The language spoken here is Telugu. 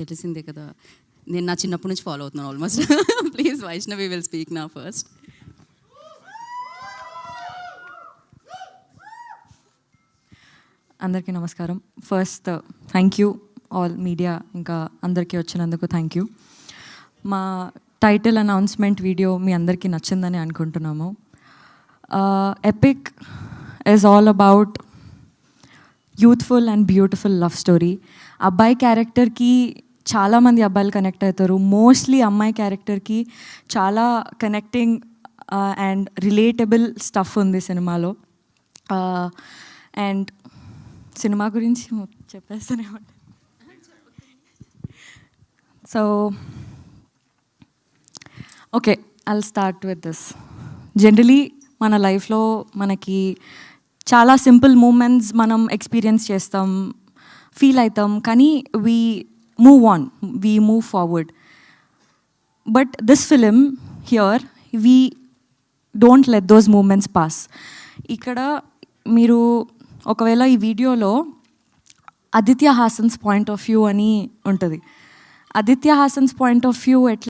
తెలిసిందే కదా, నేను నా చిన్నప్పటి నుంచి ఫాలో అవుతున్నాను almost. Please Vaishnavi will speak నా ఫస్ట్. అందరికీ నమస్కారం. First thank you all media, ఇంకా అందరికీ వచ్చినందుకు థ్యాంక్ యూ. మా టైటిల్ అనౌన్స్మెంట్ వీడియో మీ అందరికీ నచ్చిందని అనుకుంటున్నాము. Epic is all about youthful and beautiful love story. అబ్బాయి క్యారెక్టర్కి చాలామంది అబ్బాయిలు కనెక్ట్ అవుతారు. మోస్ట్లీ అమ్మాయి క్యారెక్టర్కి చాలా కనెక్టింగ్ అండ్ రిలేటబుల్ స్టఫ్ ఉంది సినిమాలో. అండ్ సినిమా గురించి చెప్పేస్తూనే ఉంటాను. So okay, I'll start with this. Generally మన లైఫ్లో మనకి చాలా సింపుల్ మూమెంట్స్ మనం ఎక్స్పీరియన్స్ చేస్తాం, ఫీల్ అవుతాం, కానీ we move on, we move forward. But this film here we don't let those moments pass. ఇక్కడ మీరు ఒకవేళ ఈ వీడియోలో Aditya Hasan's point of view అని ఉంటుంది. Aditya Hasan's point of view ఎట్లా